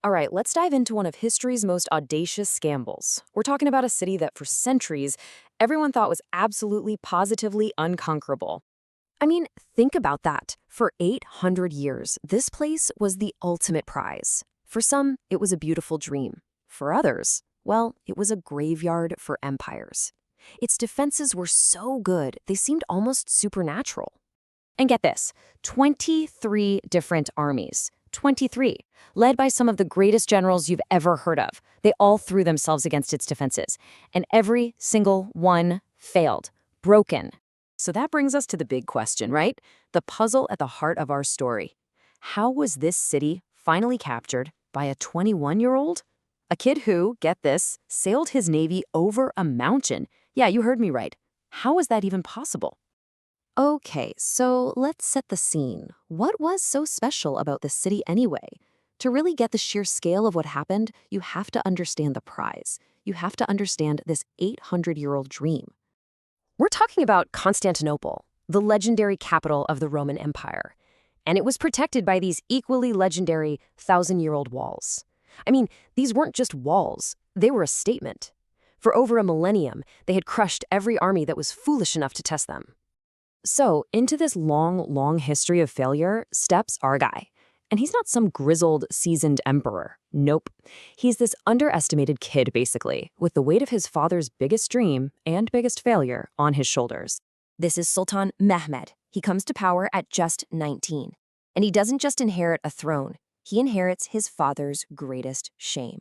All right, let's dive into one of history's most audacious scandals. We're talking about a city that for centuries, everyone thought was absolutely, positively unconquerable. I mean, think about that. For 800 years, this place was the ultimate prize. For some, it was a beautiful dream. For others, well, it was a graveyard for empires. Its defenses were so good, they seemed almost supernatural. And get this, 23 different armies. 23, led by some of the greatest generals you've ever heard of. They all threw themselves against its defenses, and every single one failed, broken. So that brings us to the big question, right? The puzzle at the heart of our story. How was this city finally captured by a 21-year-old? A kid who, get this, sailed his navy over a mountain. Yeah, you heard me right. How was that even possible? Okay, so let's set the scene. What was so special about this city anyway? To really get the sheer scale of what happened, you have to understand the prize. You have to understand this 800-year-old dream. We're talking about Constantinople, the legendary capital of the Roman Empire. And it was protected by these equally legendary 1,000-year-old walls. I mean, these weren't just walls, they were a statement. For over a millennium, they had crushed every army that was foolish enough to test them. So, into this long history of failure steps our guy. And he's not some grizzled, seasoned emperor. Nope. He's this underestimated kid, basically, with the weight of his father's biggest dream and biggest failure on his shoulders. This is Sultan Mehmed. He comes to power at just 19. And he doesn't just inherit a throne. He inherits his father's greatest shame.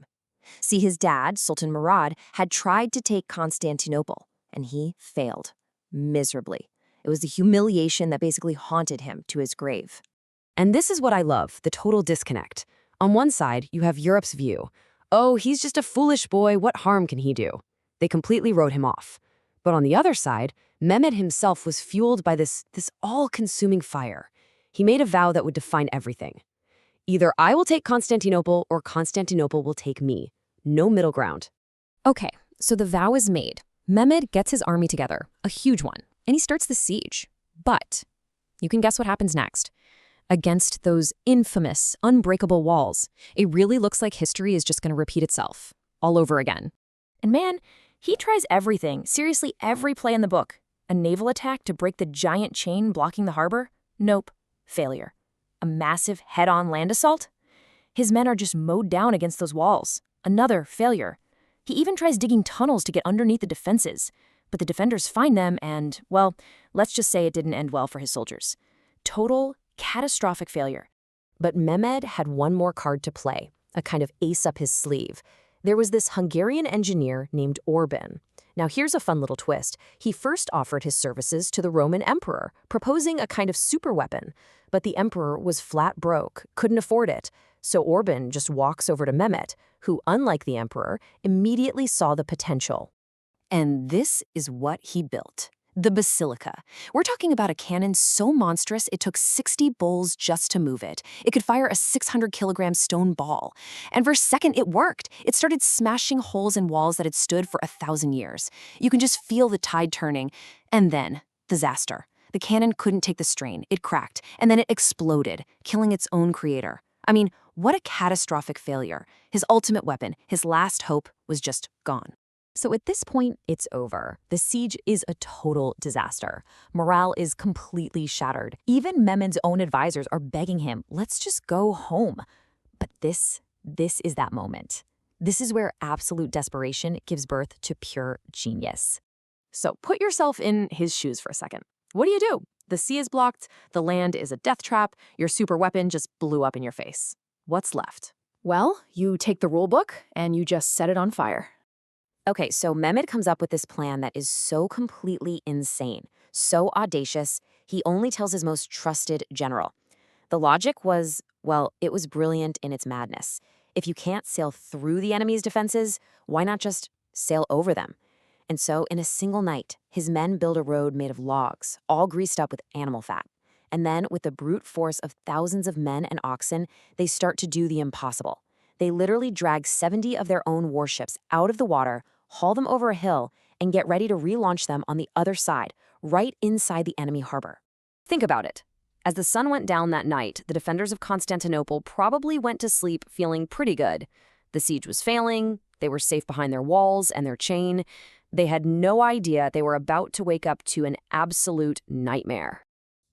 See, his dad, Sultan Murad, had tried to take Constantinople, and he failed. Miserably. It was the humiliation that basically haunted him to his grave. And this is what I love, the total disconnect. On one side, you have Europe's view. Oh, he's just a foolish boy, what harm can he do? They completely wrote him off. But on the other side, Mehmed himself was fueled by this all-consuming fire. He made a vow that would define everything. Either I will take Constantinople or Constantinople will take me. No middle ground. Okay, so the vow is made. Mehmed gets his army together, a huge one. And he starts the siege. But you can guess what happens next. Against those infamous, unbreakable walls, it really looks like history is just going to repeat itself, all over again. And man, he tries everything, seriously every play in the book. A naval attack to break the giant chain blocking the harbor? Nope, failure. A massive head-on land assault? His men are just mowed down against those walls. Another failure. He even tries digging tunnels to get underneath the defenses. But the defenders find them and, well, let's just say it didn't end well for his soldiers. Total, catastrophic failure. But Mehmed had one more card to play, a kind of ace up his sleeve. There was this Hungarian engineer named Orban. Now here's a fun little twist. He first offered his services to the Roman emperor, proposing a kind of superweapon. But the emperor was flat broke, couldn't afford it. So Orban just walks over to Mehmed, who, unlike the emperor, immediately saw the potential. And this is what he built. The Basilica. We're talking about a cannon so monstrous it took 60 bulls just to move it. It could fire a 600-kilogram stone ball. And for a second, it worked. It started smashing holes in walls that had stood for 1,000 years. You can just feel the tide turning. And then, disaster. The cannon couldn't take the strain. It cracked. And then it exploded, killing its own creator. I mean, what a catastrophic failure. His ultimate weapon, his last hope, was just gone. So at this point, it's over. The siege is a total disaster. Morale is completely shattered. Even Mehmed's own advisors are begging him, let's just go home. But this is that moment. This is where absolute desperation gives birth to pure genius. So put yourself in his shoes for a second. What do? The sea is blocked, the land is a death trap, your super weapon just blew up in your face. What's left? Well, you take the rule book and you just set it on fire. Okay, so Mehmed comes up with this plan that is so completely insane, so audacious, he only tells his most trusted general. The logic was, well, it was brilliant in its madness. If you can't sail through the enemy's defenses, why not just sail over them? And so, in a single night, his men build a road made of logs, all greased up with animal fat. And then, with the brute force of thousands of men and oxen, they start to do the impossible. They literally drag 70 of their own warships out of the water, haul them over a hill, and get ready to relaunch them on the other side, right inside the enemy harbor. Think about it. As the sun went down that night, the defenders of Constantinople probably went to sleep feeling pretty good. The siege was failing, they were safe behind their walls and their chain. They had no idea they were about to wake up to an absolute nightmare.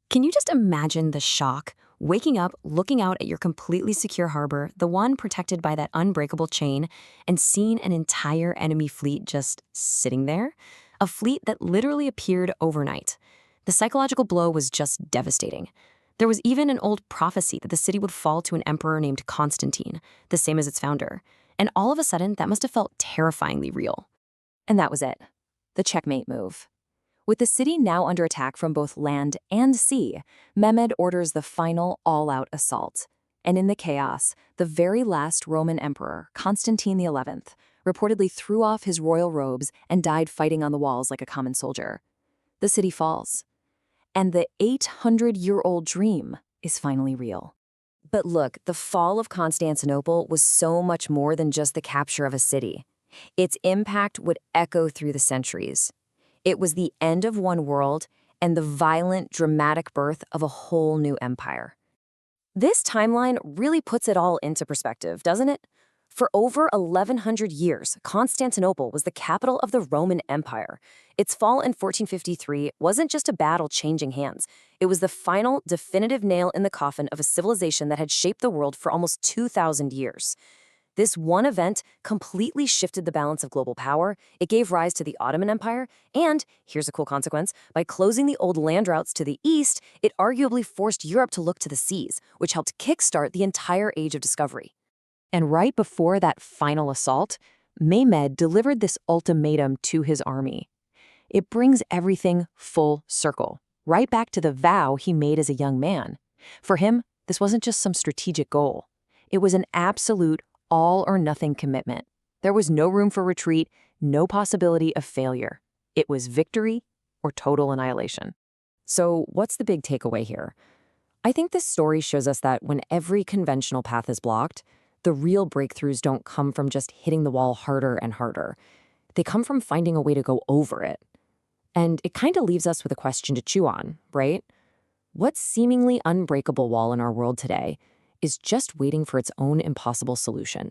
Can you just imagine the shock? Waking up, looking out at your completely secure harbor, the one protected by that unbreakable chain, and seeing an entire enemy fleet just sitting there? A fleet that literally appeared overnight. The psychological blow was just devastating. There was even an old prophecy that the city would fall to an emperor named Constantine, the same as its founder. And all of a sudden, that must have felt terrifyingly real. And that was it. The checkmate move. With the city now under attack from both land and sea, Mehmed orders the final all-out assault. And in the chaos, the very last Roman emperor, Constantine XI, reportedly threw off his royal robes and died fighting on the walls like a common soldier. The city falls. And the 800-year-old dream is finally real. But look, the fall of Constantinople was so much more than just the capture of a city. Its impact would echo through the centuries. It was the end of one world and the violent, dramatic birth of a whole new empire. This timeline really puts it all into perspective, doesn't it? For over 1,100 years, Constantinople was the capital of the Roman Empire. Its fall in 1453 wasn't just a battle changing hands. It was the final, definitive nail in the coffin of a civilization that had shaped the world for almost 2,000 years. This one event completely shifted the balance of global power. It gave rise to the Ottoman Empire, and, here's a cool consequence, by closing the old land routes to the east, it arguably forced Europe to look to the seas, which helped kickstart the entire age of discovery. And right before that final assault, Mehmed delivered this ultimatum to his army. It brings everything full circle, right back to the vow he made as a young man. For him, this wasn't just some strategic goal. It was an absolute all-or-nothing commitment. There was no room for retreat, no possibility of failure. It was victory or total annihilation. So what's the big takeaway here? I think this story shows us that when every conventional path is blocked, the real breakthroughs don't come from just hitting the wall harder and harder. They come from finding a way to go over it. And it kind of leaves us with a question to chew on, right? What seemingly unbreakable wall in our world today is just waiting for its own impossible solution?